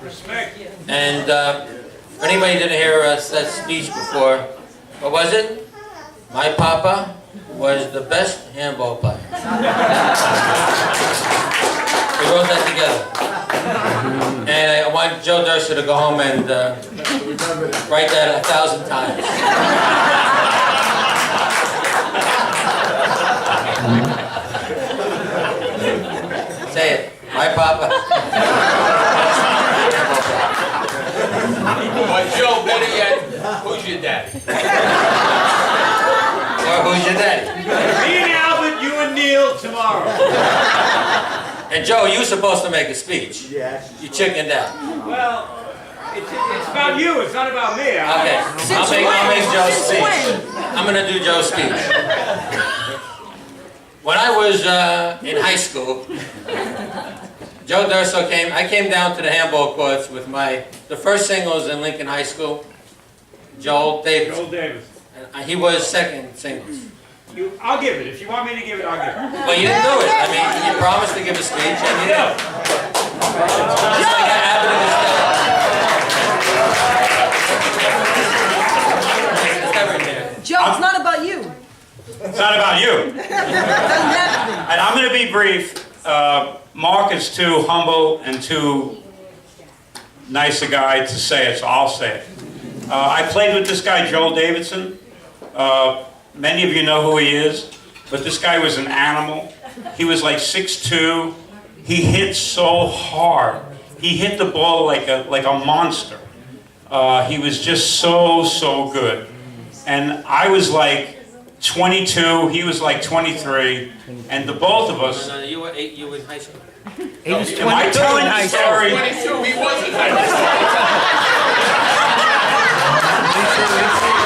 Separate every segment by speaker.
Speaker 1: Respect.
Speaker 2: And if anybody didn't hear that speech before, what was it? My papa was the best handball player. We wrote that together. And I want Joe Durso to go home and write that 1,000 times. Say it. My papa.
Speaker 1: But Joe, better yet, who's your daddy?
Speaker 2: Or who's your daddy?
Speaker 1: Me and Albert, you and Neil tomorrow.
Speaker 2: And Joe, you were supposed to make a speech.
Speaker 3: Yes.
Speaker 2: You chickened out.
Speaker 1: Well, it's about you. It's not about me.
Speaker 2: Okay. I'll make Joe's speech. I'm going to do Joe's speech. When I was in high school, Joe Durso I came down to the handball courts with the first singles in Lincoln High School, Joel Davis.
Speaker 1: Joel Davis.
Speaker 2: And he was second singles.
Speaker 1: I'll give it. If you want me to give it, I'll give it.
Speaker 2: But you didn't do it. I mean, you promised to give a speech and you didn't. Just like that happened in this day.
Speaker 4: Joe, it's not about you.
Speaker 5: It's not about you. And I'm going to be brief. Mark is too humble and too nice a guy to say it, so I'll say it. I played with this guy, Joel Davidson. Many of you know who he is, but this guy was an animal. He was like 6'2". He hit so hard. He hit the ball like a monster. He was just so good. And I was like 22, he was like 23, and the both of us...
Speaker 2: No, you were in high school.
Speaker 5: He was 22 in high school.
Speaker 1: 22, he was in high school.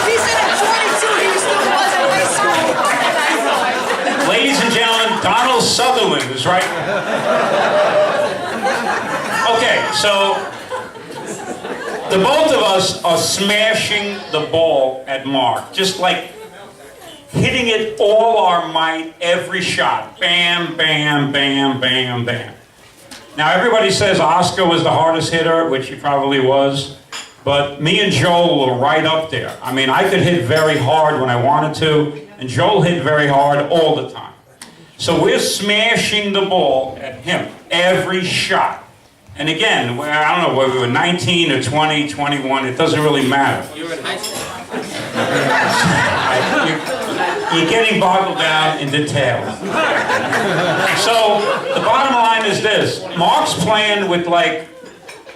Speaker 4: He said at 22 he still was in high school.
Speaker 5: Ladies and gentlemen, Donald Sutherland is right. Okay, so the both of us are smashing the ball at Mark, just like hitting it all our might, every shot. Bam, bam, bam, bam, bam. Now everybody says Oscar was the hardest hitter, which he probably was, but me and Joel were right up there. I mean, I could hit very hard when I wanted to, and Joel hit very hard all the time. So we're smashing the ball at him, every shot. And again, I don't know whether we were 19 or 20, 21, it doesn't really matter.
Speaker 2: You were in high school.
Speaker 5: You're getting boggled down in details. So the bottom line is this. Mark's playing with like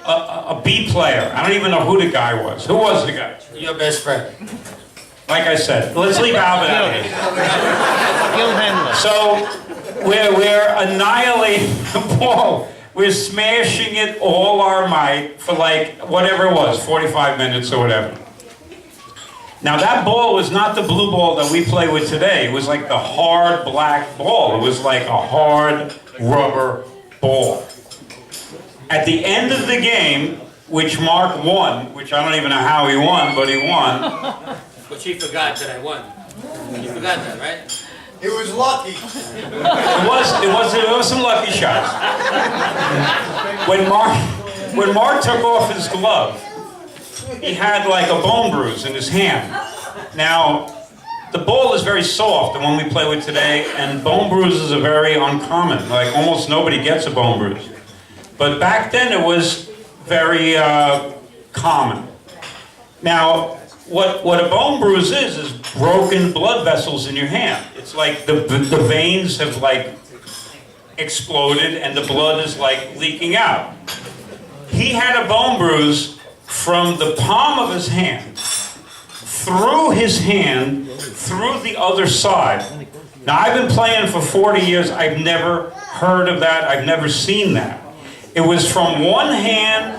Speaker 5: a B player. I don't even know who the guy was. Who was the guy?
Speaker 2: Your best friend.
Speaker 5: Like I said, let's leave Albert out of here. So we're annihilating the ball. We're smashing it all our might for like whatever it was, 45 minutes or whatever. Now that ball was not the blue ball that we play with today. It was like the hard black ball. It was like a hard rubber ball. At the end of the game, which Mark won, which I don't even know how he won, but he won.
Speaker 2: But she forgot that I won. You forgot that, right?
Speaker 3: It was lucky.
Speaker 5: It was some lucky shots. When Mark took off his glove, he had like a bone bruise in his hand. Now, the ball is very soft, the one we play with today, and bone bruises are very uncommon. Like almost nobody gets a bone bruise. But back then it was very common. Now, what a bone bruise is broken blood vessels in your hand. It's like the veins have like exploded and the blood is like leaking out. He had a bone bruise from the palm of his hand, through the other side. Now, I've been playing for 40 years. I've never heard of that. I've never seen that. It was from one hand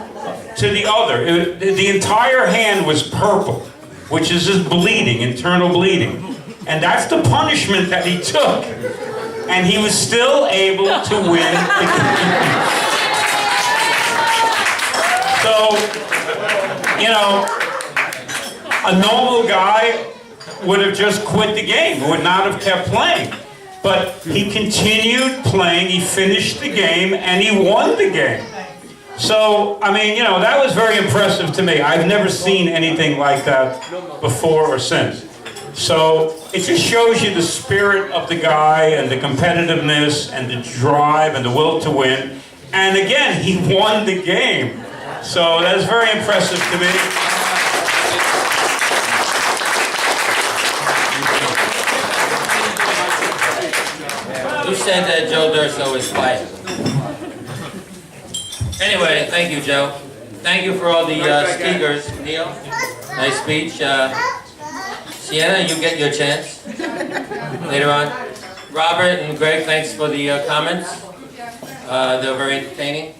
Speaker 5: to the other. The entire hand was purple, which is just bleeding, internal bleeding. And that's the punishment that he took. And he was still able to win the game. So, you know, a normal guy would have just quit the game, would not have kept playing. But he continued playing, he finished the game, and he won the game. So, I mean, you know, that was very impressive to me. I've never seen anything like that before or since. So, it just shows you the spirit of the guy and the competitiveness and the drive and the will to win. And again, he won the game. So, that's very impressive to me.
Speaker 2: Who said that Joe Durso is quiet? Anyway, thank you, Joe. Thank you for all the speakers. Neil, nice speech. Sienna, you get your chance later on. Robert and Greg, thanks for the comments. They're very entertaining.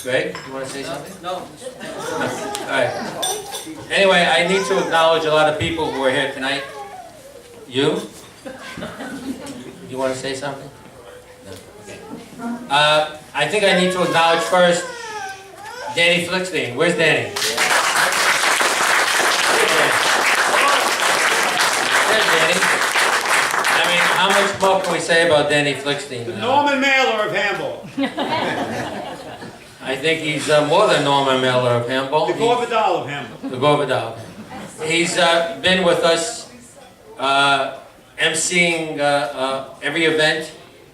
Speaker 2: Greg, you want to say something? No. All right. Anyway, I need to acknowledge a lot of people who are here tonight. You? You want to say something? No. Okay. I think I need to acknowledge first Danny Flickstein. Where's Danny? There's Danny. I mean, how much more can we say about Danny Flickstein?
Speaker 1: The Norman Mailer of handball.
Speaker 2: I think he's more than Norman Mailer of handball.
Speaker 1: The Gorvidal of handball.
Speaker 2: The Gorvidal. He's been with us emceeing every event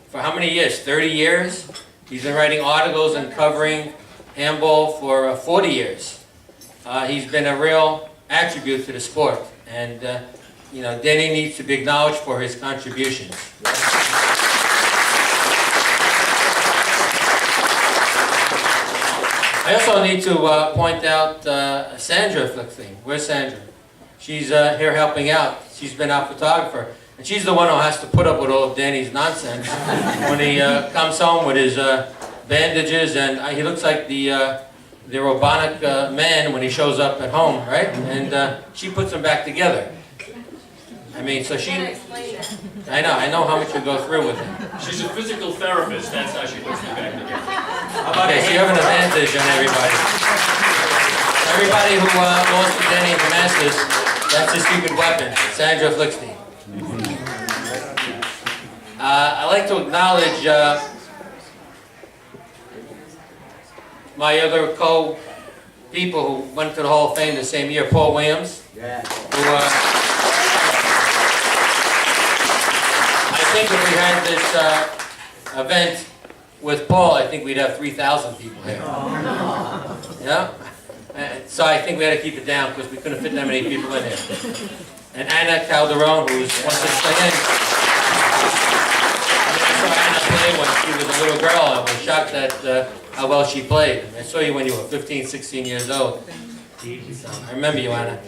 Speaker 2: for how many years? 30 years? He's been writing articles and covering handball for 40 years. He's been a real attribute to the sport. And, you know, Denny needs to be acknowledged for his contributions. I also need to point out Sandra Flickstein. Where's Sandra? She's here helping out. She's been our photographer. And she's the one who has to put up with all of Danny's nonsense when he comes home with his bandages, and he looks like the robotic man when he shows up at home, right? And she puts him back together. I mean, so she... I know how much you go through with him.
Speaker 3: She's a physical therapist, that's how she puts me back together.
Speaker 2: Okay, so you have an advantage on everybody. Everybody who lost to Danny in the Masters, that's a stupid weapon. Sandra Flickstein. I'd like to acknowledge my other co-people who went to the Hall of Fame the same year, Paul Williams, who I think if we had this event with Paul, I think we'd have 3,000 people here. Yeah? So I think we had to keep it down because we couldn't fit that many people in here. And Anna Calderon, who wants to stay in. I saw Anna play when she was a little girl. I was shocked at how well she played. I saw you when you were 15, 16 years old. So I remember you, Anna.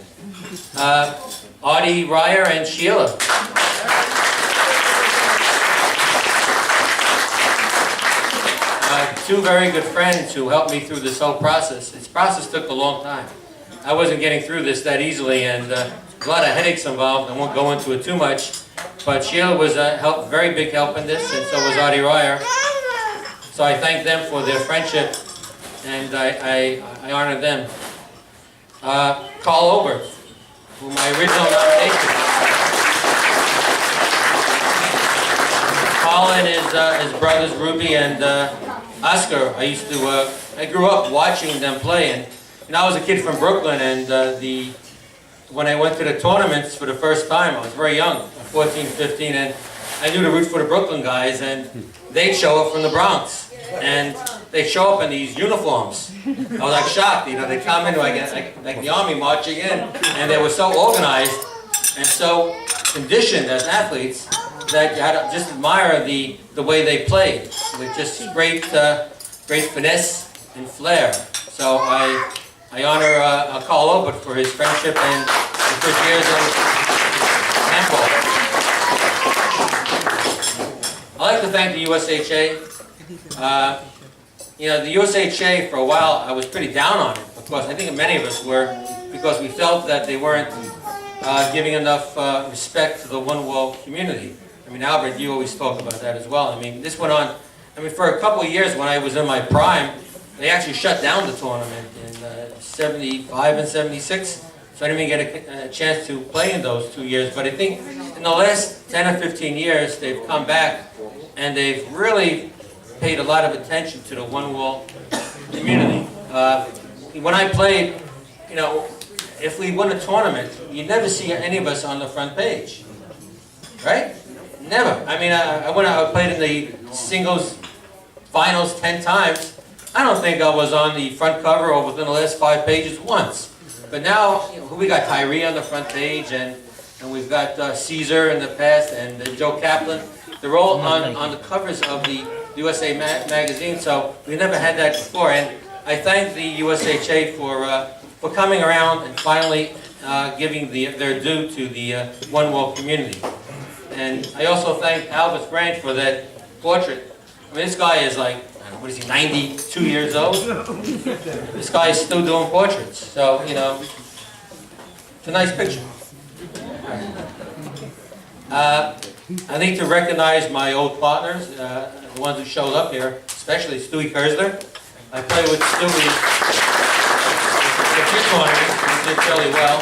Speaker 2: Artie Ryer and Sheila. Two very good friends who helped me through this whole process. This process took a long time. I wasn't getting through this that easily, and a lot of headaches involved. I won't go into it too much. But Sheila was a very big help in this, and so was Artie Ryer. So I thank them for their friendship, and I honor them. Carl Ober, who my original nomination. Carl and his brothers Ruby and Oscar. I grew up watching them play, and I was a kid from Brooklyn, and when I went to the tournaments for the first time, I was very young, 14, 15, and I knew to root for the Brooklyn guys, and they'd show up from the Bronx, and they'd show up in these uniforms. I was like shocked, you know, they come in like the army marching in, and they were so organized and so conditioned as athletes that you had to just admire the way they played, with just great finesse and flair. So I honor Carl Obert for his friendship and for his years of handball. I'd like to thank the USHA. You know, the USHA, for a while, I was pretty down on it, because I think many of us were, because we felt that they weren't giving enough respect to the one-world community. I mean, Albert, you always talk about that as well. I mean, this went on, I mean, for a couple of years when I was in my prime, they actually shut down the tournament in 75 and 76, so I didn't even get a chance to play in those 2 years. But I think in the last 10 or 15 years, they've come back, and they've really paid a lot of attention to the one-world community. When I played, you know, if we won a tournament, you'd never see any of us on the front page, right? Never. I mean, I played in the singles finals 10 times. I don't think I was on the front cover or within the last 5 pages once. But now, you know, we got Tyree on the front page, and we've got Caesar in the past, and Joe Kaplan. They're all on the covers of the USA magazine, so we never had that before. And I thank the USHA for coming around and finally giving their due to the One World community. And I also thank Alvis Branch for that portrait. I mean, this guy is like, I don't know, what is he, 92 years old? This guy is still doing portraits. So, you know, it's a nice picture. I need to recognize my old partners, the ones who showed up here, especially Stewie Kersler. I played with Stewie a few tournaments, he did fairly well.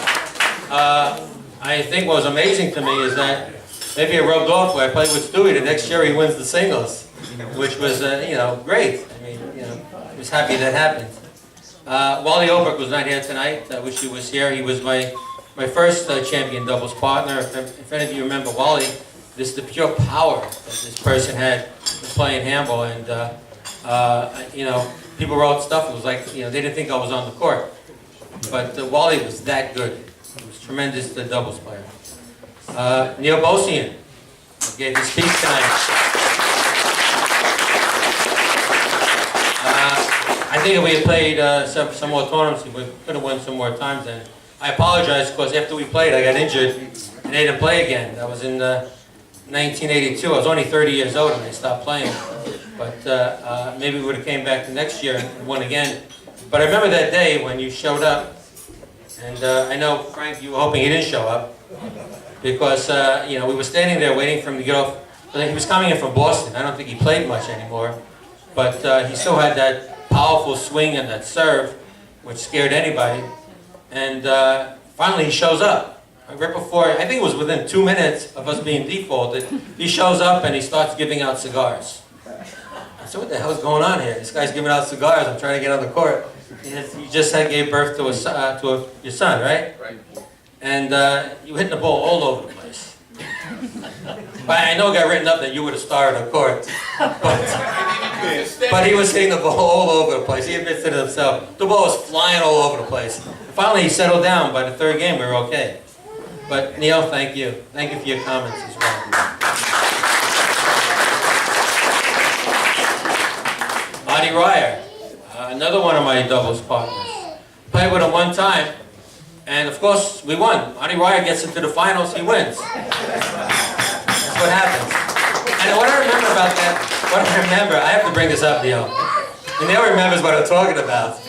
Speaker 2: I think what was amazing to me is that maybe it rubbed off where I played with Stewie, the next year he wins the singles, which was, you know, great. I mean, you know, I was happy that happened. Wally Oberk was not here tonight. I wish he was here. He was my first champion doubles partner. If any of you remember Wally, this is the pure power that this person had playing handball. And, you know, people wrote stuff. It was like, you know, they didn't think I was on the court. But Wally was that good. He was tremendous doubles player. Neil Bosian gave his speech tonight. I think if we had played some more tournaments, we could have won some more times. And I apologize because after we played, I got injured and I didn't play again. That was in 1982. I was only 30 years old when I stopped playing. But maybe we would have came back the next year and won again. But I remember that day when you showed up. And I know, Frank, you were hoping he didn't show up. Because, you know, we were standing there waiting for him to get off. He was coming in from Boston. I don't think he played much anymore. But he still had that powerful swing and that serve, which scared anybody. And finally he shows up. Right before, I think it was within 2 minutes of us being defaulted, he shows up and he starts giving out cigars. I said, what the hell's going on here? This guy's giving out cigars. I'm trying to get on the court. You just gave birth to your son, right? Right. And you hit the ball all over the place. But I know it got written up that you were the star of the court. But he was hitting the ball all over the place. He admits it himself. The ball was flying all over the place. Finally, he settled down. By the third game, we were okay. But Neil, thank you. Thank you for your comments as well. Artie Ryer, another one of my doubles partners. Played with him one time. And of course, we won. Artie Ryer gets into the finals, he wins. That's what happens. And what I remember about that, I have to bring this up, Neil. And Neil remembers what I'm talking about.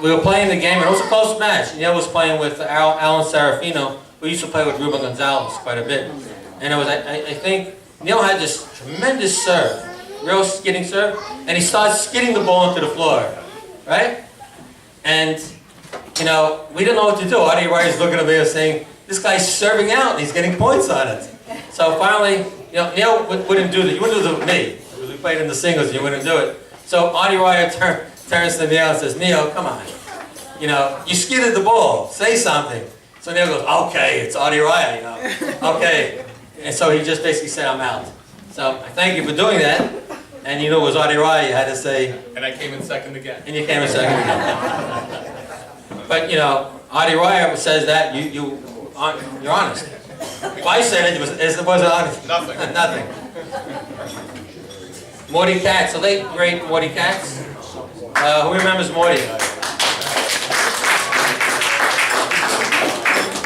Speaker 2: We were playing the game, and it was a close match. Neil was playing with Alan Serafino, who used to play with Ruben Gonzalez quite a bit. And it was, I think, Neil had this tremendous serve, real skidding serve, and he starts skidding the ball into the floor, right? And you know, we didn't know what to do. Artie Ryer's looking at me and saying, this guy's serving out and he's getting points on it. So finally, you know, Neil wouldn't do that. You wouldn't do it with me. Because we played in the singles, you wouldn't do it. So Artie Ryer turns to Neil and says, Neil, come on. You know, you skidded the ball. Say something. So Neil goes, okay, it's Artie Ryer, you know. Okay. And so he just basically said, I'm out. So I thank you for doing that. And you know it was Artie Ryer, you had to say.
Speaker 3: And I came in second again.
Speaker 2: And you came in second again. But, you know, Artie Ryer says that, you're honest. If I said it, it wasn't honest.
Speaker 3: Nothing.
Speaker 2: Nothing. Morty Katz, the late, great Morty Katz. Who remembers Morty?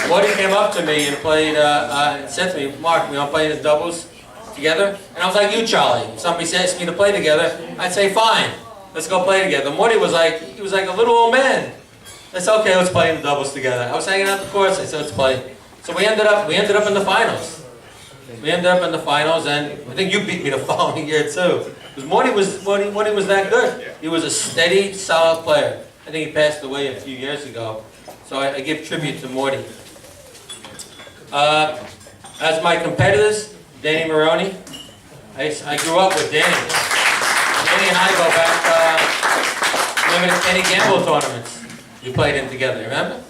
Speaker 2: Morty came up to me and played, said to me, Mark, we want to play the doubles together? And I was like, you, Charlie. If somebody asked me to play together, I'd say, fine, let's go play together. Morty was like, he was like a little old man. I said, okay, let's play in the doubles together. I was hanging out the courts. I said, let's play. So we ended up in the finals. We ended up in the finals, and I think you beat me the following year too. Because Morty was that good. He was a steady, solid player. I think he passed away a few years ago. So I give tribute to Morty. As my competitors, Danny Maroney. I grew up with Danny. Danny and I go back, remember the Kenny Gamble tournaments? You played in together, remember?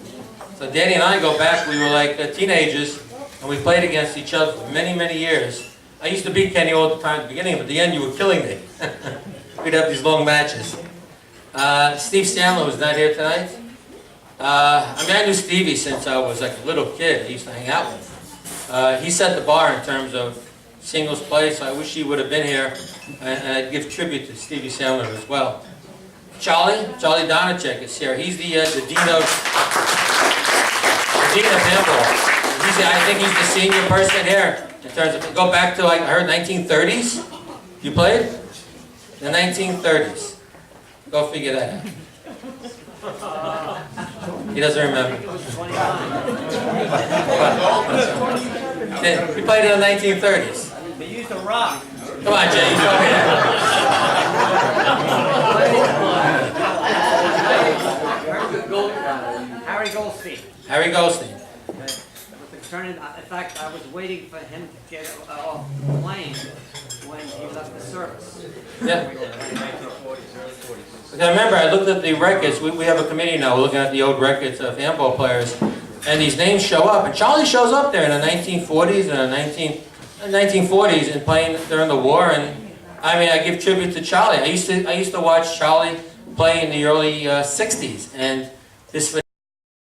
Speaker 2: So Danny and I go back, we were like teenagers, and we played against each other for many, many years. I used to beat Kenny all the time at the beginning, but at the end you were killing me. We'd have these long matches. Steve Sandler was not here tonight. I mean, I knew Stevie since I was like a little kid. I used to hang out with him. He set the bar in terms of singles play, so I wish he would have been here, and I'd give tribute to Stevie Sandler as well. Charlie Donacek is here. He's the dean of handball. I think he's the senior person here in terms of, go back to, like, I heard 1930s. You played? The 1930s. Go figure that out. He doesn't remember. You played in the 1930s.
Speaker 1: They used to rock.
Speaker 2: Come on, Jay, you go here.
Speaker 1: Harry Goldstein.
Speaker 2: Harry Goldstein.
Speaker 1: In fact, I was waiting for him to get off the plane when he left the service.
Speaker 2: Yeah. I remember, I looked at the records. We have a committee now. We're looking at the old records of handball players, and these names show up. And Charlie shows up there in the 1940s and the 1940s and playing during the war. And I mean, I give tribute to Charlie. I used to watch Charlie play in the early 60s, and this.